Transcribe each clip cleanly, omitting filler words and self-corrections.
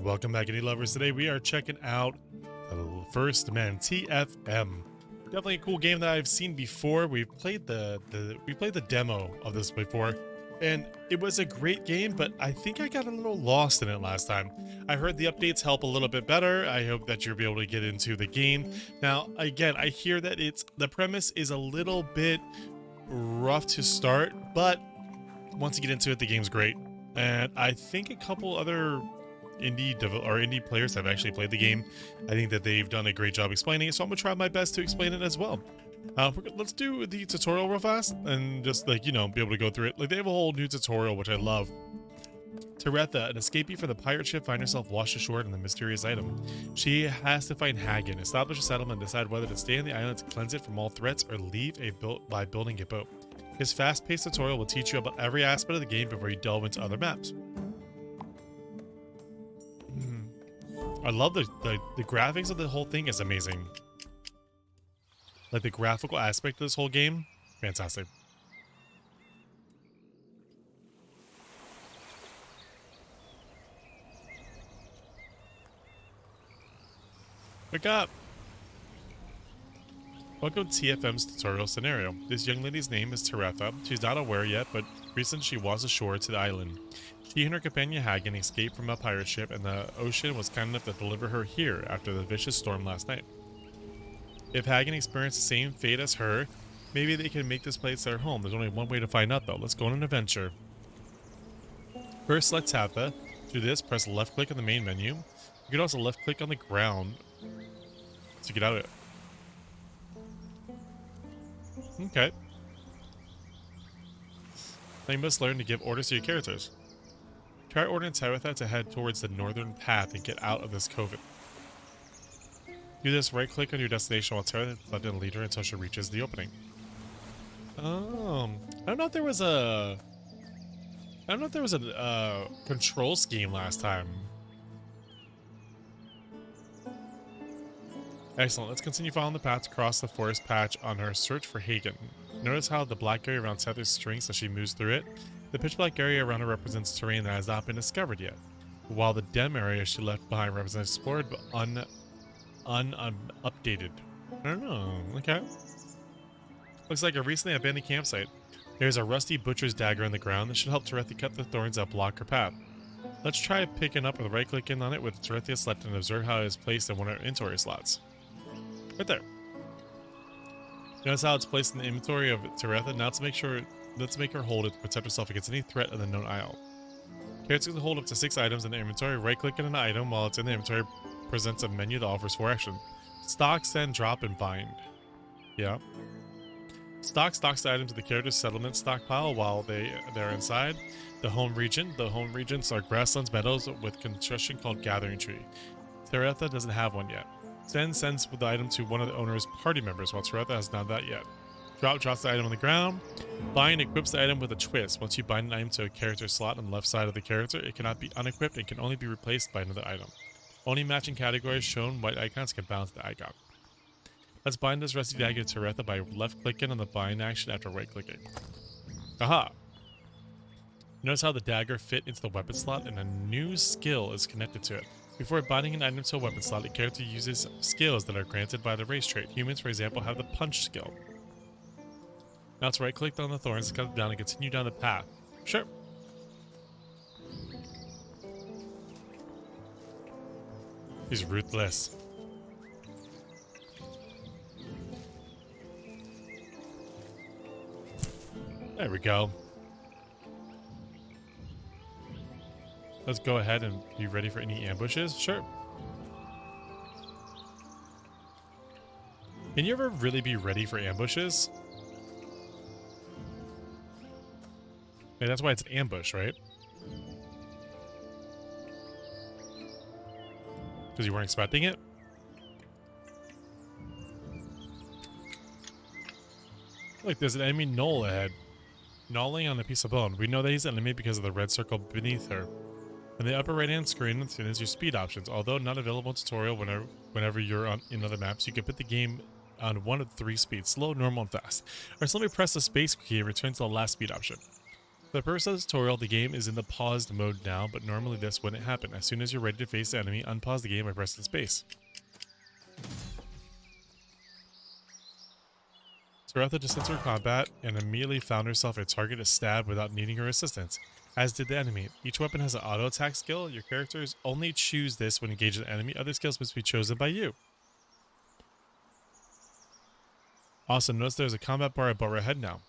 Welcome back, indie lovers. Today we are checking out First Man TFM. Definitely a cool game that I've seen before. We've played the demo of this before, and it was a great game. But I think I got a little lost in it last time. I heard the updates help a little bit better. I hope that you'll be able to get into the game. Now, again, I hear that the premise is a little bit rough to start, but once you get into it, the game's great. And I think a couple other indie players have actually played the game. I think that they've done a great job explaining it, so I'm gonna try my best to explain it as well. Let's do the tutorial real fast and just be able to go through it. They have a whole new tutorial, which I love. Teretha, an escapee from the pirate ship, finds herself washed ashore in the mysterious item. She has to find Hagen, establish a settlement, and decide whether to stay on the island to cleanse it from all threats or leave by building a boat. His fast-paced tutorial will teach you about every aspect of the game before you delve into other maps. I love the graphics of the whole thing is amazing. Like the graphical aspect of this whole game, fantastic. Wake up! Welcome to TFM's tutorial scenario. This young lady's name is Teretha. She's not aware yet, but recently she was ashore to the island. She and her companion Hagen escaped from a pirate ship, and the ocean was kind enough to deliver her here after the vicious storm last night. If Hagen experienced the same fate as her, maybe they can make this place their home. There's only one way to find out though. Let's go on an adventure. First, select Teretha. To do this, press left click on the main menu. You can also left click on the ground to get out of it. Okay. Now you must learn to give orders to your characters. Try ordering Teretha to head towards the northern path and get out of this cove. Do this, right click on your destination while Teretha is selected and lead her until she reaches the opening. I don't know if there was a control scheme last time. Excellent. Let's continue following the path to cross the forest patch on her search for Hagen. Notice how the black area around Teretha shrinks as she moves through it. The pitch black area around her represents terrain that has not been discovered yet, while the dim area she left behind represents explored but unupdated. I don't know. Okay. Looks like a recently abandoned campsite. There's a rusty butcher's dagger on the ground that should help Teretha cut the thorns that block her path. Let's try picking up with right-clicking on it with Teretha selected and observe how it is placed in one of her inventory slots. Right there. Notice how it's placed in the inventory of Teretha. Now let's make her hold it to protect herself against any threat of the known aisle. Characters can hold up to 6 items in the inventory. Right-click on an item while it's in the inventory presents a menu that offers 4 actions. Stock, send, drop, and bind. Yeah. Stocks the items to the character's settlement stockpile while they're inside the home region. The home regions are grasslands, meadows with construction called Gathering Tree. Teretha doesn't have one yet. Send sends the item to one of the owner's party members, while Teretha has not that yet. Drop drops the item on the ground. Bind equips the item with a twist. Once you bind an item to a character slot on the left side of the character, it cannot be unequipped and can only be replaced by another item. Only matching categories shown white icons can balance the icon. Let's bind this rusty dagger to Teretha by left-clicking on the bind action after right-clicking. Aha! Notice how the dagger fit into the weapon slot and a new skill is connected to it. Before binding an item to a weapon slot, the character uses skills that are granted by the race trait. Humans, for example, have the punch skill. Now it's right-click on the thorns, cut them down, and continue down the path. Sure. He's ruthless. There we go. Let's go ahead and be ready for any ambushes. Sure. Can you ever really be ready for ambushes? Yeah, that's why it's an ambush, right? Because you weren't expecting it? Look, there's an enemy gnoll ahead. Gnawing on a piece of bone. We know that he's an enemy because of the red circle beneath her. In the upper right-hand screen is your speed options. Although not available in tutorial whenever you're in other maps, you can put the game on one of 3 speeds: slow, normal, and fast. Or simply press the space key and return to the last speed option. For the purpose of the tutorial, the game is in the paused mode now, but normally this wouldn't happen. As soon as you're ready to face the enemy, unpause the game by pressing space. Sarepta just entered combat and immediately found herself a target to stab without needing her assistance, as did the enemy. Each weapon has an auto attack skill. Your characters only choose this when engaging an enemy. Other skills must be chosen by you. Awesome, notice there's a combat bar above our head now.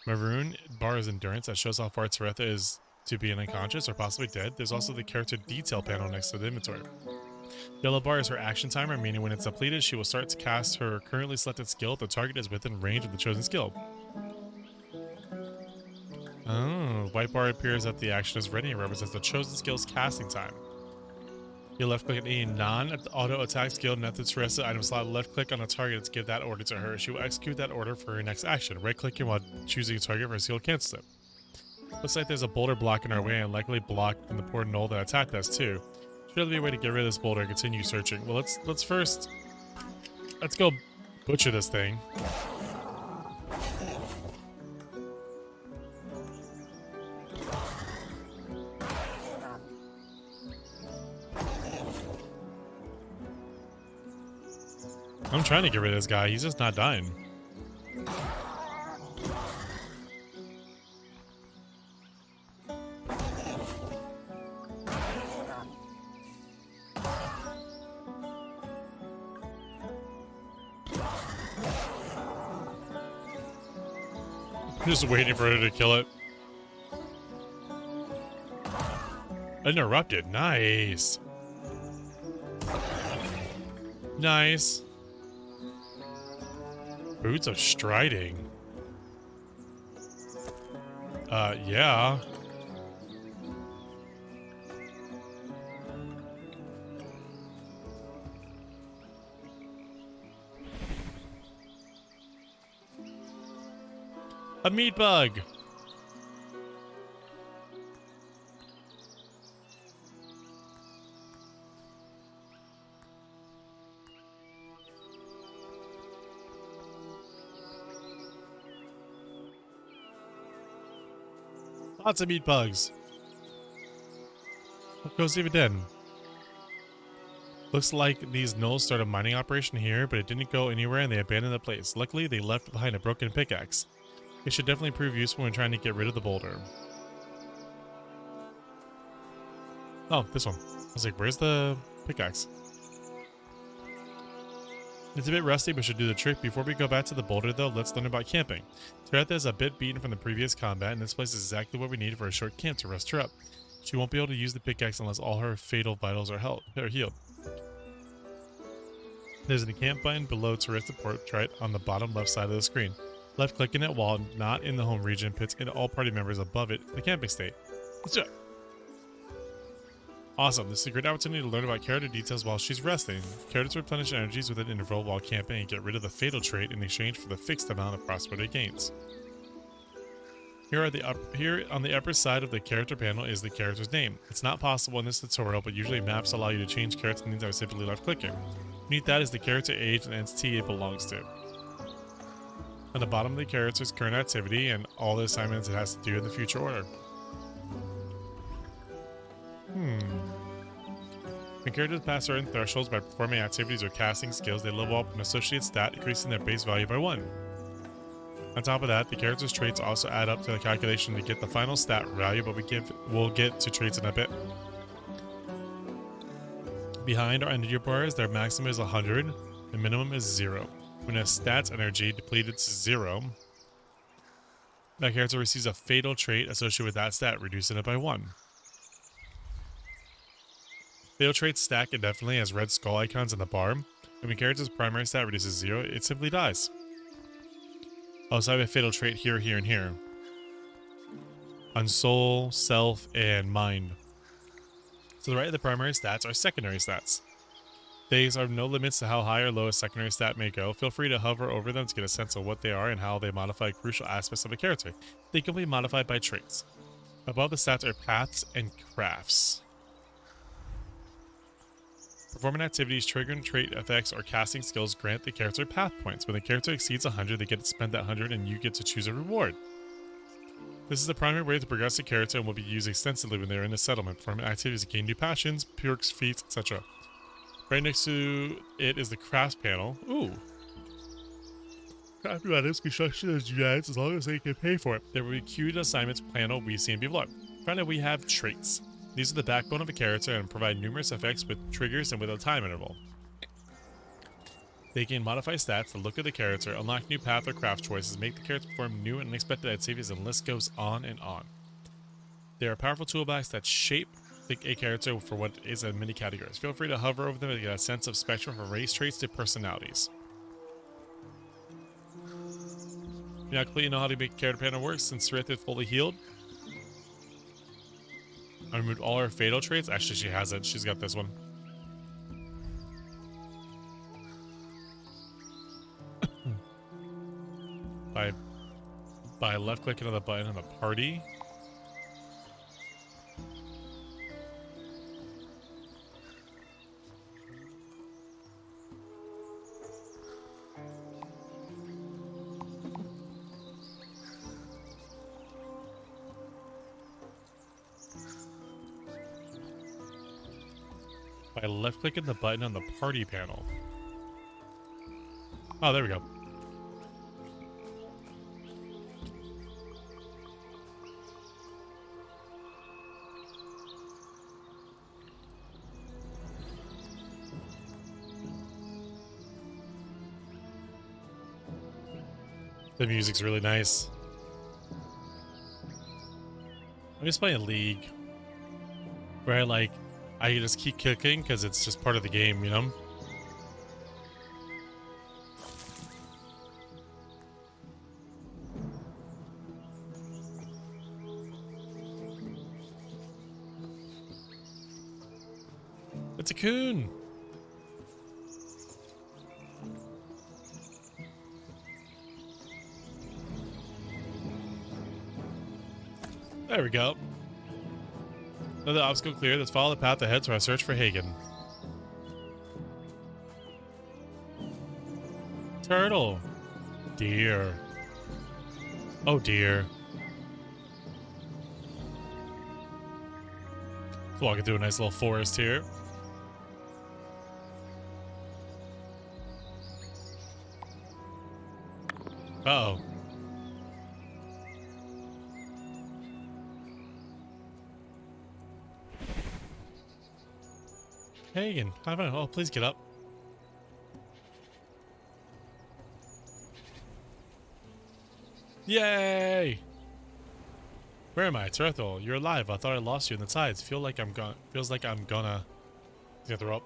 Maroon bar is endurance, that shows how far Sarepta is to being unconscious or possibly dead. There's also the character detail panel next to the inventory. Yellow bar is her action timer, meaning when it's depleted, she will start to cast her currently selected skill if the target is within range of the chosen skill. Oh, white bar appears that the action is ready and represents the chosen skill's casting time. You left click any non-auto attack skill next to Teresa item slot. Left click on a target to give that order to her. She will execute that order for her next action. Right clicking while choosing a target for a skill cancels it. Looks like there's a boulder blocking our way and likely blocked from the poor knoll that attacked us too. Should be a way to get rid of this boulder and continue searching. Well, let's go butcher this thing. I'm trying to get rid of this guy. He's just not dying. I'm just waiting for her to kill it. Interrupted. Nice. Nice. Boots of Striding. Yeah. A meat bug. Lots of meat bugs. What goes even then? Looks like these gnolls started a mining operation here, but it didn't go anywhere and they abandoned the place. Luckily, they left behind a broken pickaxe. It should definitely prove useful when trying to get rid of the boulder. Oh, this one. I was like, where's the pickaxe? It's a bit rusty, but should do the trick. Before we go back to the boulder, though, let's learn about camping. Taretha is a bit beaten from the previous combat, and this place is exactly what we need for a short camp to rest her up. She won't be able to use the pickaxe unless all her fatal vitals are healed. There's an camp button below Taretha's portrait on the bottom left side of the screen. Left clicking it while not in the home region puts in all party members above it in the camping state. Let's do it. Awesome, this is a great opportunity to learn about character details while she's resting. Characters replenish energies with an interval while camping and get rid of the fatal trait in exchange for the fixed amount of prosperity gains. Here on the upper side of the character panel is the character's name. It's not possible in this tutorial, but usually maps allow you to change character names by simply left clicking. Beneath that is the character age and entity it belongs to. On the bottom of the character's current activity and all the assignments it has to do in the future order. When characters pass certain thresholds by performing activities or casting skills, they level up an associated stat, increasing their base value by 1. On top of that, the character's traits also add up to the calculation to get the final stat value, but we'll get to traits in a bit. Behind our energy bars, their maximum is 100, the minimum is 0. When a stat's energy depleted to 0, that character receives a fatal trait associated with that stat, reducing it by 1. Fatal traits stack indefinitely as red skull icons on the bar, and when character's primary stat reduces 0, it simply dies. Also, I have a fatal trait here, here, and here. On soul, self, and mind. To the right of the primary stats are secondary stats. These are no limits to how high or low a secondary stat may go. Feel free to hover over them to get a sense of what they are and how they modify crucial aspects of a character. They can be modified by traits. Above the stats are paths and crafts. Performing activities, triggering trait effects, or casting skills grant the character path points. When the character exceeds 100, they get to spend that 100 and you get to choose a reward. This is the primary way to progress a character and will be used extensively when they are in a settlement, performing activities to gain new passions, perks, feats, etc. Right next to it is the crafts panel. Ooh. Craft new items, construction is units as long as they can pay for it. There will be queued assignments panel we see in below. Finally, we have traits. These are the backbone of a character and provide numerous effects with triggers and with a time interval. They can modify stats, the look of the character, unlock new path or craft choices, make the character perform new and unexpected activities, and the list goes on and on. They are powerful toolbox that shape a character for what is in many categories. Feel free to hover over them to get a sense of spectrum from race traits to personalities. You now clearly know how to make character panel works since Srith is fully healed. I removed all her fatal traits. Actually, she has it. She's got this one. by left clicking on the button on the party. By left clicking the button on the party panel. Oh, there we go. The music's really nice. I'm just playing League, where I just keep kicking because it's just part of the game, you know? It's a coon. There we go. Another obstacle cleared. Let's follow the path ahead to our search for Hagen. Turtle. Deer. Oh dear. Walking through a nice little forest here. Uh-oh. Hagen, I don't know. Oh, please get up. Yay! Where am I? Turtle, you're alive. I thought I lost you in the tides. Feels like I'm gonna. He's gonna throw up.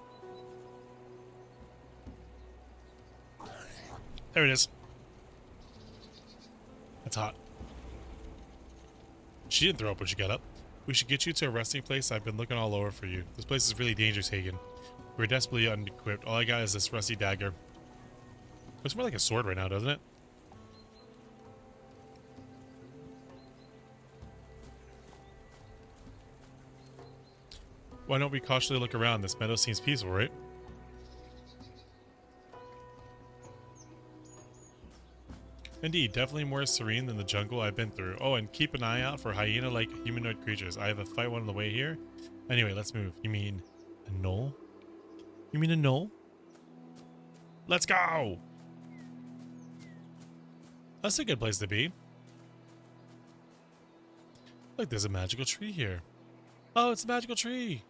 There it is. That's hot. She didn't throw up when she got up. We should get you to a resting place. I've been looking all over for you. This place is really dangerous, Hagen. We're desperately unequipped. All I got is this rusty dagger. Looks more like a sword right now, doesn't it? Why don't we cautiously look around? This meadow seems peaceful, right? Indeed, definitely more serene than the jungle I've been through. Oh, and keep an eye out for hyena-like humanoid creatures. I have a fight one on the way here. Anyway, let's move. You mean a knoll? You mean a knoll? Let's go! That's a good place to be. Look, there's a magical tree here. Oh, it's a magical tree!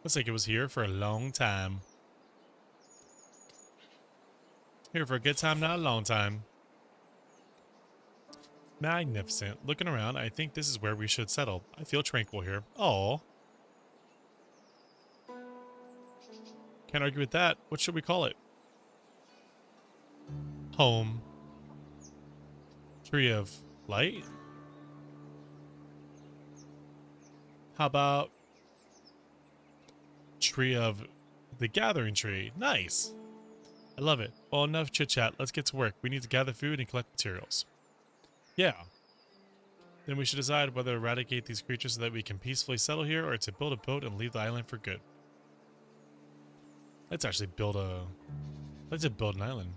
Looks like it was here for a long time. Here for a good time, not a long time. Magnificent. Looking around, I think this is where we should settle. I feel tranquil here. Oh. Can't argue with that. What should we call it? Home. Tree of light? How about tree of the gathering tree? Nice. I love it. Well, enough chit chat. Let's get to work. We need to gather food and collect materials. Yeah. Then we should decide whether to eradicate these creatures so that we can peacefully settle here or to build a boat and leave the island for good. Let's actually build a... Let's build an island.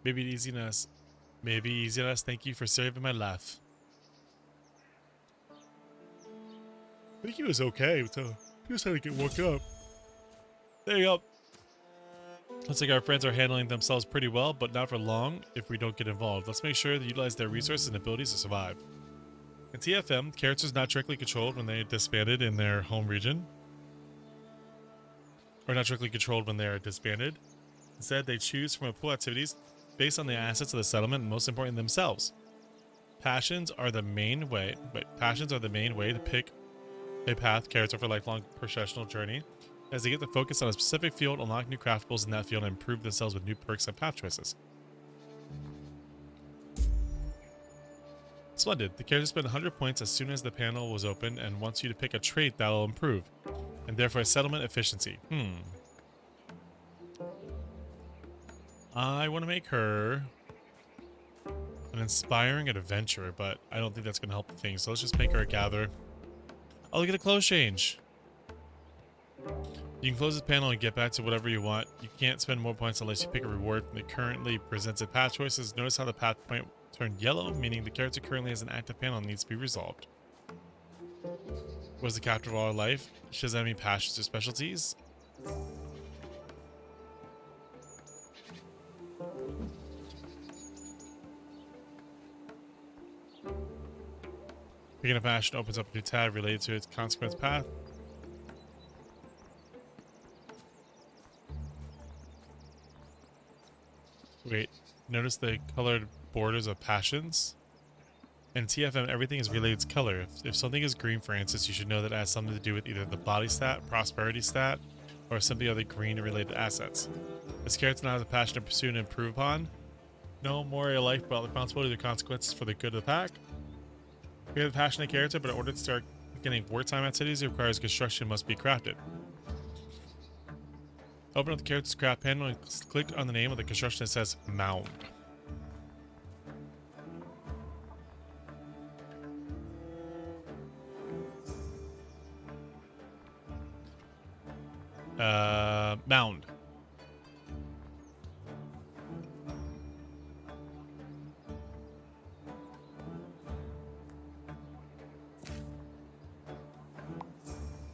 Maybe easiness. Maybe easiness. Thank you for saving my life. I think he was okay. So he just had to get woke up. There you go. Looks like our friends are handling themselves pretty well, but not for long if we don't get involved. Let's make sure to utilize their resources and abilities to survive. In TFM, characters not directly controlled when they disbanded in their home region. Or not directly controlled when they are disbanded. Instead, they choose from a pool of activities based on the assets of the settlement and most important themselves. Passions are the main way to pick a path character for a lifelong professional journey, as they get to focus on a specific field, unlock new craftables in that field, and improve themselves with new perks and path choices. Splendid. The character spent 100 points as soon as the panel was open and wants you to pick a trait that will improve, and therefore settlement efficiency. I want to make her an inspiring adventurer, but I don't think that's going to help the thing, so let's just make her a gatherer. Oh, look at a clothes change. You can close this panel and get back to whatever you want. You can't spend more points unless you pick a reward from the currently presented path choices. Notice how the path point turned yellow, meaning the character currently has an active panel and needs to be resolved. Was the captor of all her life? She doesn't have any passions or specialties. Picking a passion opens up a new tab related to its consequence path. Wait, notice the colored borders of passions? In TFM, everything is related to color. If something is green, for instance, you should know that it has something to do with either the body stat, prosperity stat, or simply other green-related assets. This character now has a passion to pursue and improve upon. No more your life about the responsibility or consequences for the good of the pack. We have a passionate character, but in order to start getting wartime activities, it requires construction must be crafted. Open up the character's craft panel and click on the name of the construction that says Mound. Mound.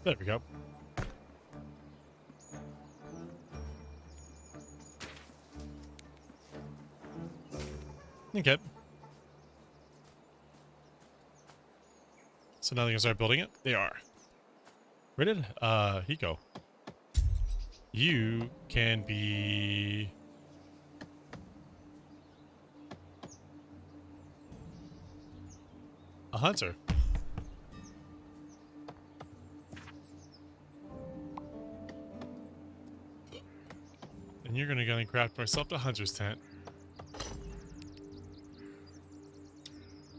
There we go. Okay. So now they can start building it? They are. Where did he go? You can be... a hunter. And you're gonna go and craft myself a hunter's tent.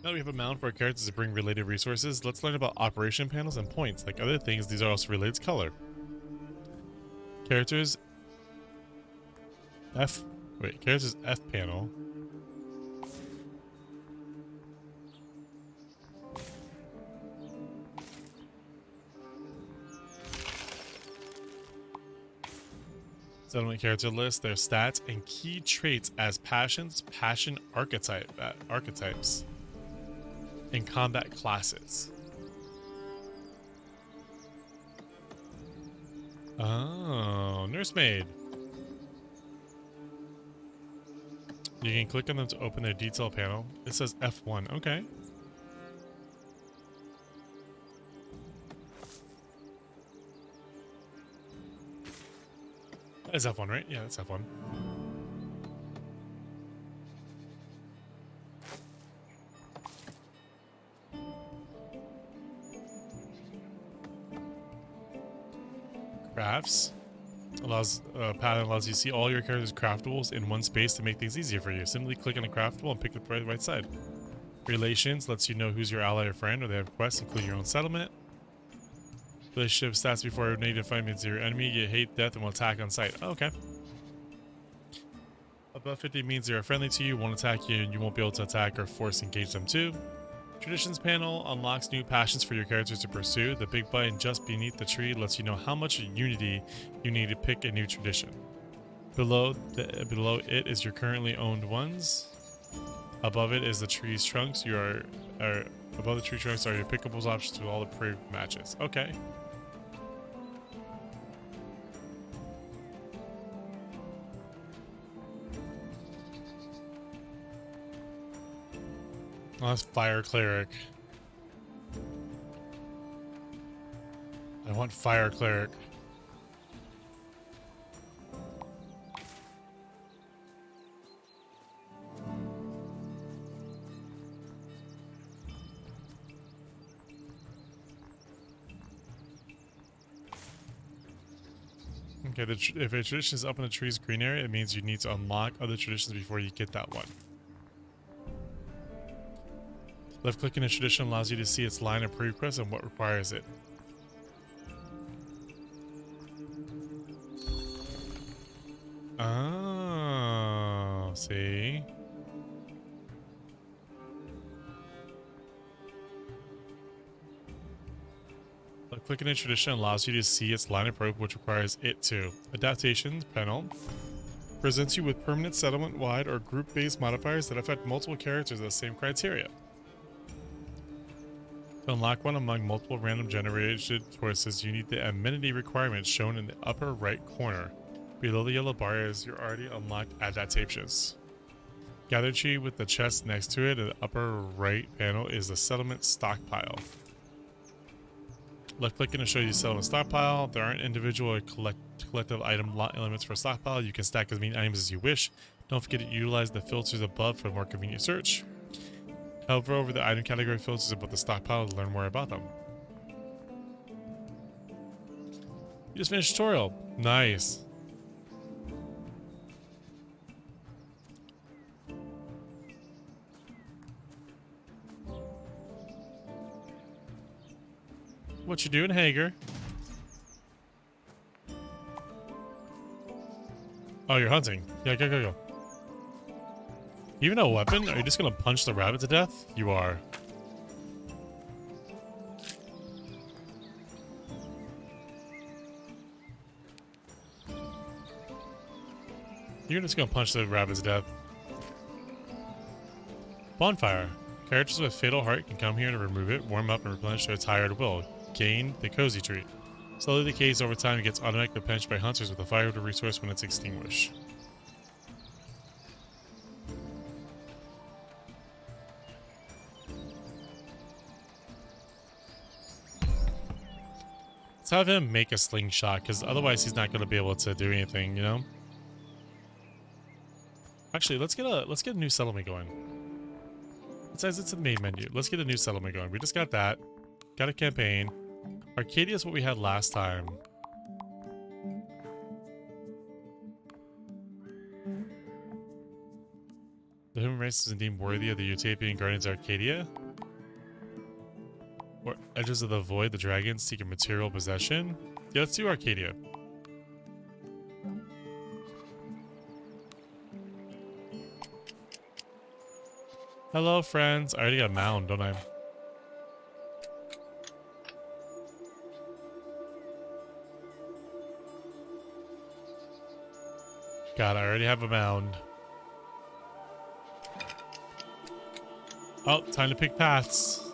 Now we have a mound for our characters to bring related resources. Let's learn about operation panels and points. Like other things, these are also related to color. Characters F panel. Settlement character list, their stats and key traits as passion archetypes, and combat classes. Oh, nursemaid. You can click on them to open their detail panel. It says F1. Okay. That's F1, right? Yeah, that's F1. Crafts pattern allows you to see all your character's craftables in one space to make things easier for you. Simply click on a craftable and pick the right side. Relations lets you know who's your ally or friend, or they have quests, including your own settlement. Relationship stats before native fight means your enemy get hate, death, and will attack on sight. Oh, okay. Above 50 means they're friendly to you, won't attack you, and you won't be able to attack or force engage them too. Traditions panel unlocks new passions for your characters to pursue. The big button just beneath the tree lets you know how much unity you need to pick a new tradition. Below it is your currently owned ones. Above it is the tree's trunks. Are above the tree trunks are your pickables options to all the prairie matches. Okay. Oh, that's Fire Cleric. I want Fire Cleric. Okay, if a tradition is up in the tree's green area, it means you need to unlock other traditions before you get that one. Left-clicking a tradition allows you to see its line of prerequisites and what requires it. Oh, see? Clicking a tradition allows you to see its line of proof, which requires it to. Adaptations panel presents you with permanent settlement-wide or group-based modifiers that affect multiple characters of the same criteria. To unlock one among multiple random generated choices, you need the amenity requirements shown in the upper right corner. Below the yellow bar is your already unlocked adaptations. Gather tree with the chest next to it in the upper right panel is the settlement stockpile. Left clicking to show you settlement stockpile. There aren't individual or collective item limits for stockpile. You can stack as many items as you wish. Don't forget to utilize the filters above for a more convenient search. Hover over the item category filters above the stockpile to learn more about them. You just finished tutorial. Nice. What you doing, Hager? Oh, you're hunting. Yeah, go. Even a weapon? Are you just gonna punch the rabbit to death? You are. You're just gonna punch the rabbit to death. Bonfire. Characters with Fatal Heart can come here to remove it, warm up, and replenish their tired will. Gain the Cozy Tree. Slowly decays over time and gets automatically replenished by hunters with a fire resource when it's extinguished. Let's have him make a slingshot, because otherwise he's not going to be able to do anything, you know? Actually, let's get a new settlement going. It says it's in the main menu. Let's get a new settlement going. We just got that. Got a campaign. Arcadia is what we had last time. The human race is indeed worthy of the Utopian Guardians of Arcadia. Or Edges of the Void, the dragons seek a material possession. Yeah, let's do Arcadia. Hello, friends. I already got a mound, don't I? God, I already have a mound. Oh, time to pick paths.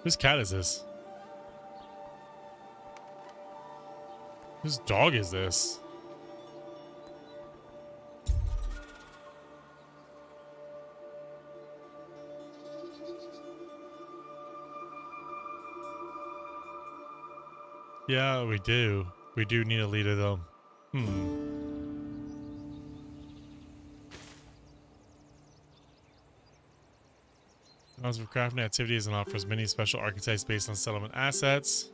Whose cat is this? Whose dog is this? Yeah, we do. We do need a leader, though. Allows for crafting activities and offers many special archetypes based on settlement assets.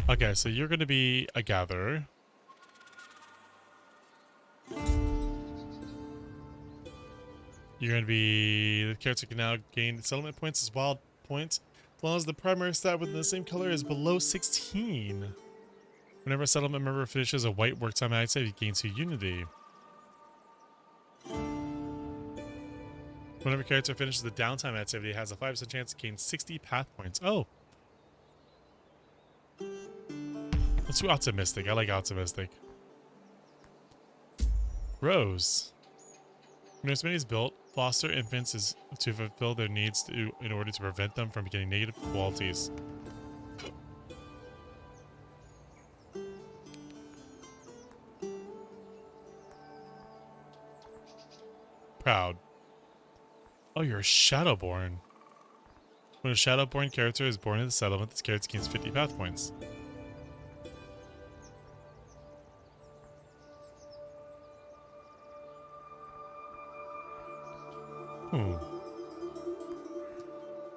Okay, so you're going to be a gatherer. You're going to be... The character can now gain settlement points as wild points, as long as the primary stat within the same color is below 16. Whenever a settlement member finishes a white work time activity, he gains 2 unity. Whenever a character finishes the downtime activity, it has a 5% chance to gain 60 path points. Oh! Let's do optimistic. I like optimistic. Rose. When this mini is built, Foster infants is to fulfill their needs in order to prevent them from getting negative qualities. Proud. Oh, you're a Shadowborn. When a Shadowborn character is born in the settlement, this character gains 50 path points. Hmm.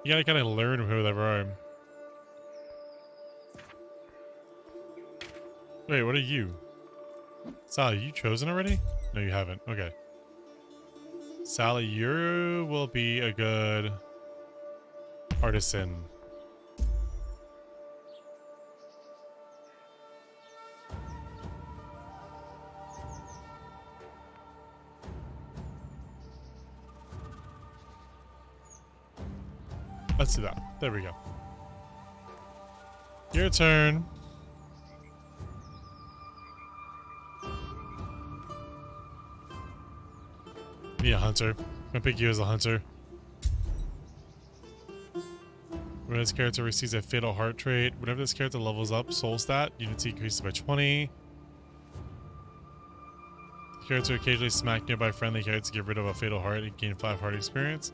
You gotta kind of learn who they are. Wait, what are you? Sally, you chosen already? No, you haven't. Okay. Sally, you will be a good artisan. Let's do that. There we go. Your turn. Be a hunter. I'm gonna pick you as a hunter. When this character receives a fatal heart trait, whenever this character levels up soul stat, unity increases by 20. The character occasionally smack nearby friendly characters to get rid of a fatal heart and gain 5 heart experience.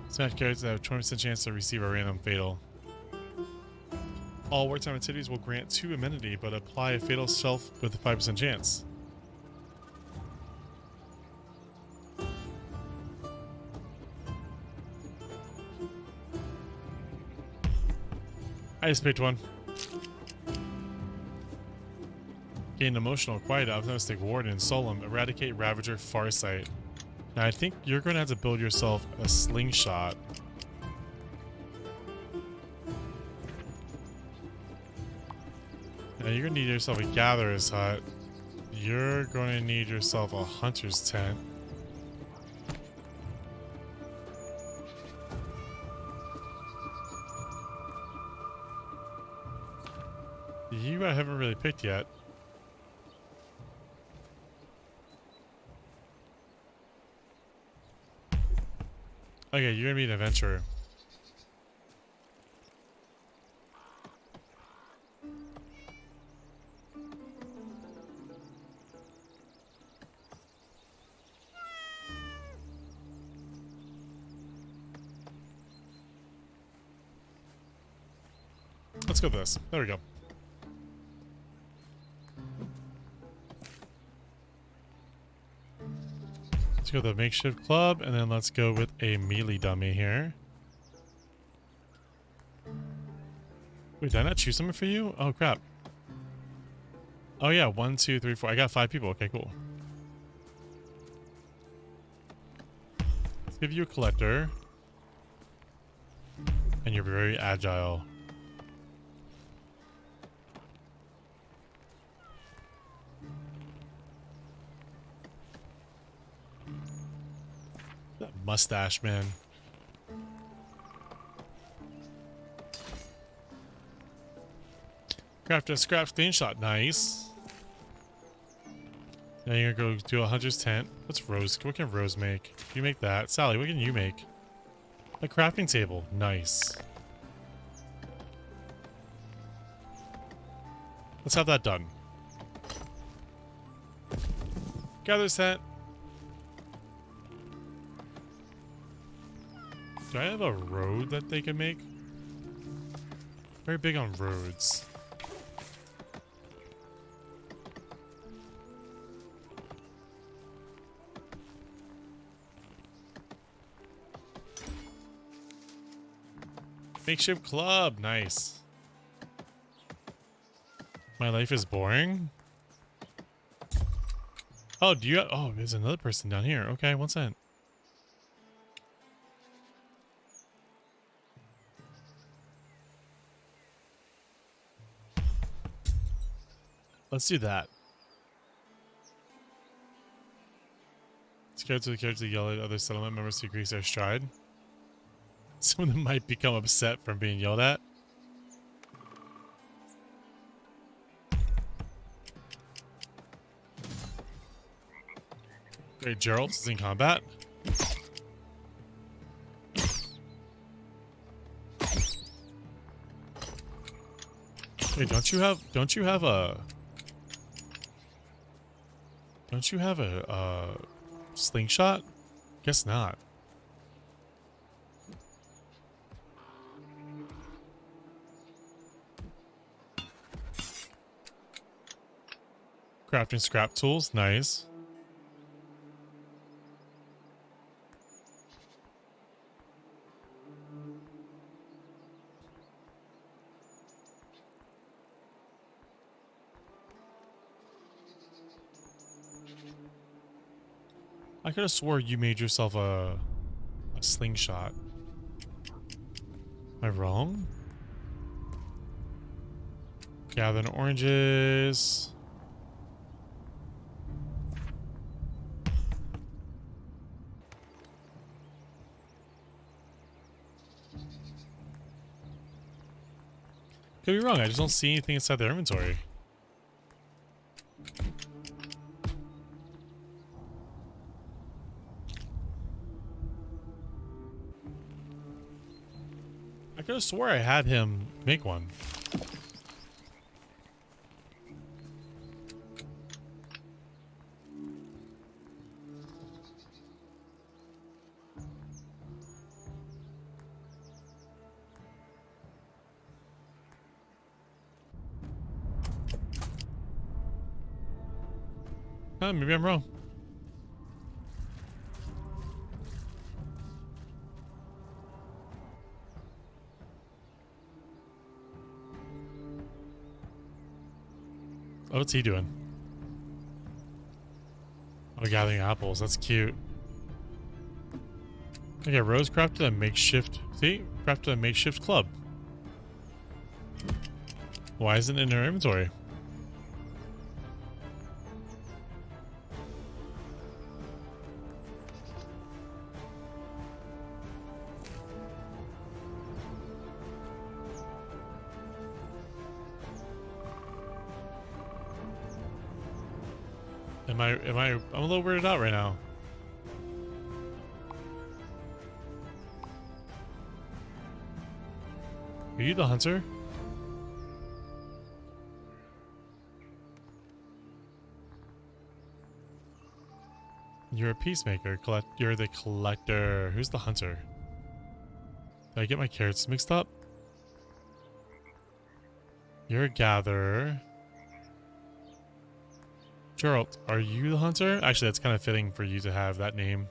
Smack characters have a 20% chance to receive a random fatal. All wartime activities will grant 2 amenity, but apply a fatal self with a 5% chance. I just picked one. Gain emotional quiet, optimistic warden, solemn, eradicate ravager, farsight. Now I think you're going to have to build yourself a slingshot. Now you're going to need yourself a gatherer's hut. You're going to need yourself a hunter's tent. You I haven't really picked yet. Okay, you're gonna be an adventurer. Let's go with this. There we go. Let's go with the makeshift club, and then let's go with a melee dummy here. Wait, did I not choose someone for you? Oh, crap. Oh, yeah. 1, 2, 3, 4. I got 5 people. Okay, cool. Let's give you a collector. And you're very agile. That mustache, man. Craft a scrap screenshot. Nice. Now you're gonna go do a hunter's tent. What's Rose? What can Rose make? You make that. Sally, what can you make? A crafting table. Nice. Let's have that done. Gatherer's tent. Do I have a road that they can make? Very big on roads. Makeshift club. Nice. My life is boring? Oh, do you... Oh, there's another person down here. Okay, one second. Let's do that. Scared to the character to yell at other settlement members to increase their stride. Some of them might become upset from being yelled at. Great, Gerald is in combat. Hey, don't you have a slingshot? Guess not. Crafting scrap tools, nice. I could have swore you made yourself a slingshot. Am I wrong? Gathering oranges. Could be wrong. I just don't see anything inside their inventory. I could have swore I had him make one. Huh, maybe I'm wrong. Oh, what's he doing? Oh, gathering apples. That's cute. Okay, Rose crafted a makeshift. See? Crafted a makeshift club. Why isn't it in her inventory? I'm a little weirded out right now. Are you the hunter? You're a peacemaker. You're the collector. Who's the hunter? Did I get my carrots mixed up? You're a gatherer. Gerald, are you the hunter? Actually, that's kind of fitting for you to have that name.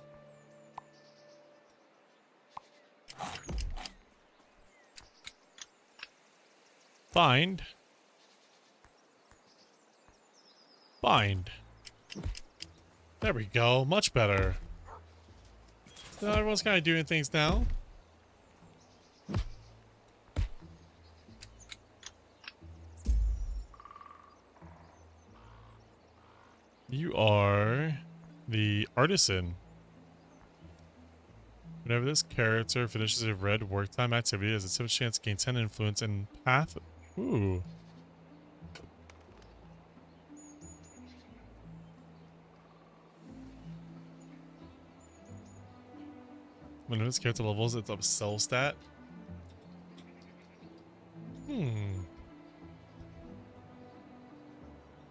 Find. Find. There we go. Much better. Now everyone's kind of doing things now. You are the artisan. Whenever this character finishes a red work time activity, there's a simple chance to gain 10 influence and path. Ooh. Whenever this character levels, it's up cell stat.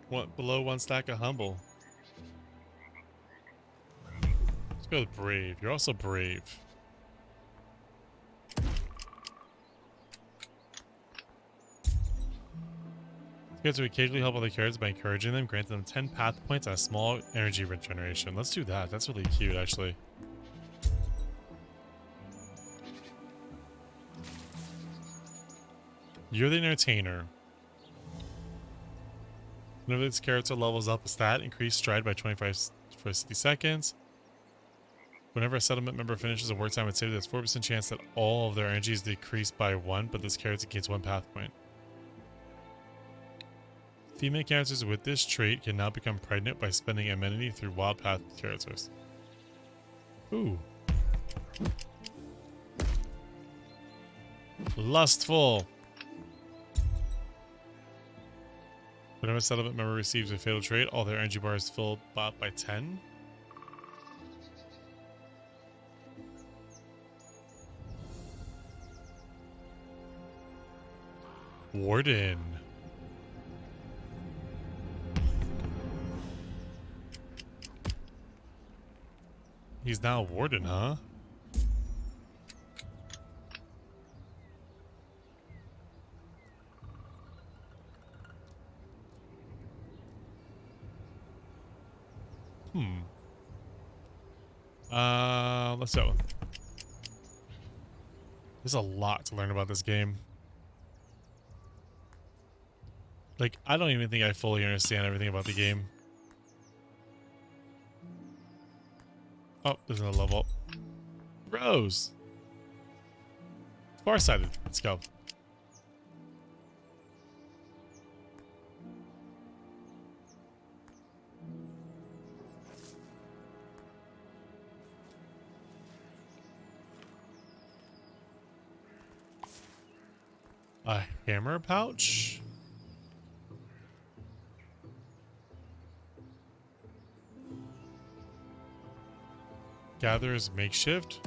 What below one stack of humble? Let's go with brave. You're also brave. You get to occasionally help other characters by encouraging them, granting them 10 path points and a small energy regeneration. Let's do that. That's really cute, actually. You're the entertainer. Whenever this character levels up a stat, increase stride by 25 for 60 seconds. Whenever a settlement member finishes a work time activity, there's 4% chance that all of their energy is decreased by 1, but this character gains 1 path point. Female characters with this trait can now become pregnant by spending amenity through wild path characters. Ooh. Lustful. Whenever a settlement member receives a fatal trait, all their energy bars fill by 10. Warden. He's now warden, huh? Hmm. Let's go. There's a lot to learn about this game. Like, I don't even think I fully understand everything about the game. Oh, there's another level up. Rose! Farsighted. Let's go. A hammer pouch? Gatherer's makeshift?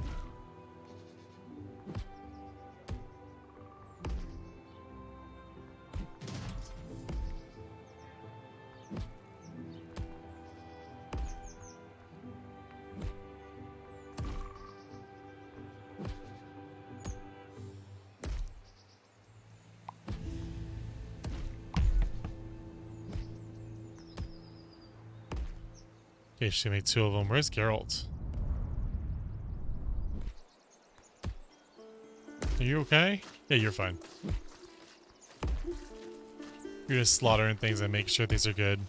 Okay, she made 2 of them. Where's Geralt? Are you okay? Yeah, you're fine. You're just slaughtering things and making sure things are good.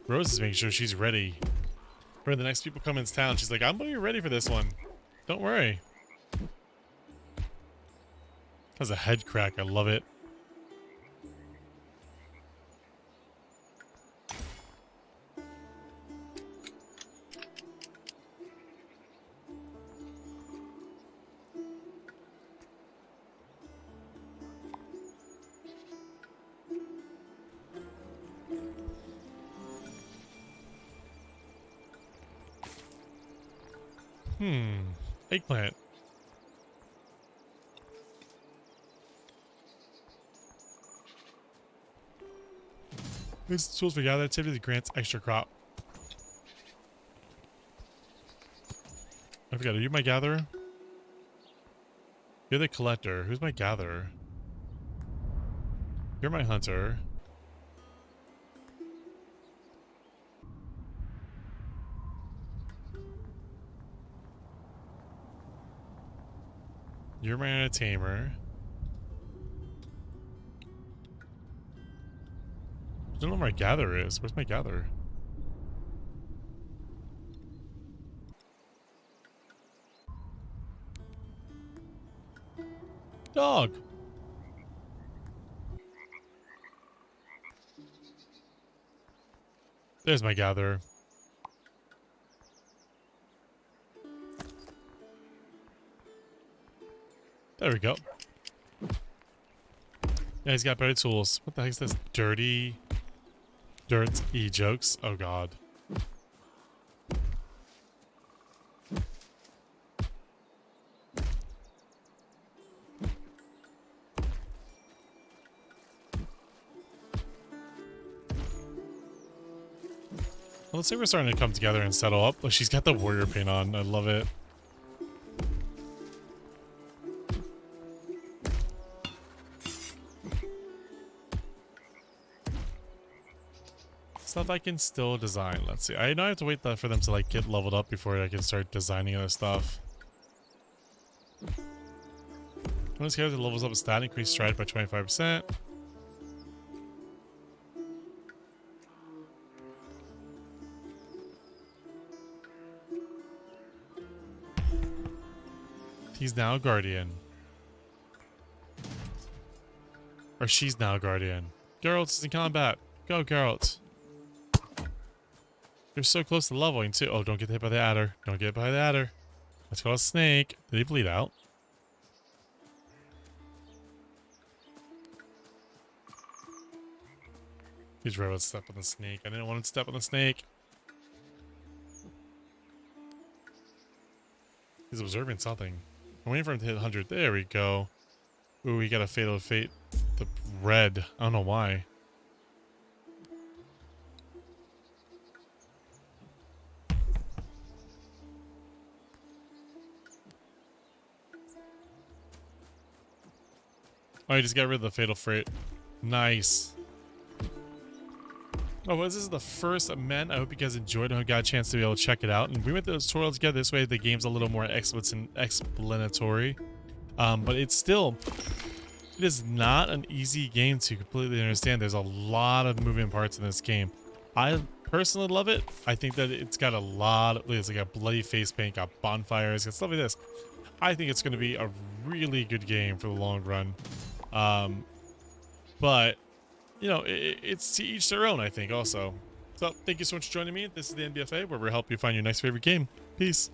Rose is making sure she's ready for the next people come into town. She's like, I'm gonna be ready for this one. Don't worry. Has a head crack. I love it. Eggplant. These tools for gather activity that grants extra crop. I forgot, are you my gatherer? You're the collector. Who's my gatherer? You're my hunter. You're my entertainer. I don't know where my gatherer is. Where's my gatherer? Dog! There's my gatherer. There we go. Yeah, he's got better tools. What the heck is this? Dirty... Dirt e-jokes? Oh god. Well, let's say we're starting to come together and settle up. Look, she's got the warrior paint on. I love it. Stuff I can still design. Let's see. I know I have to wait for them to like get leveled up before I can start designing other stuff. When this character levels up a stat, increase stride by 25%. He's now a guardian. Or she's now a guardian. Geralt is in combat. Go, Geralt. You're so close to leveling too. Oh, don't get hit by the adder. Don't get hit by the adder. Let's call a snake. Did he bleed out? He's right about to step on the snake. I didn't want him to step on the snake. He's observing something. I'm waiting for him to hit 100. There we go. Ooh, he got a fatal fate. The red. I don't know why. Oh, I just got rid of the Fatal Freight. Nice. Oh, well, this is the first men. I hope you guys enjoyed. I hope you got a chance to be able to check it out. And we went through the tutorial together. This way, the game's a little more explanatory. But it's still, it is not an easy game to completely understand. There's a lot of moving parts in this game. I personally love it. I think that it's got a lot of, it's like a bloody face paint, got bonfires, got stuff like this. I think it's going to be a really good game for the long run. But you know, it's to each their own, I think, also. So, thank you so much for joining me. This is the NBFA, where we help you find your next favorite game. Peace.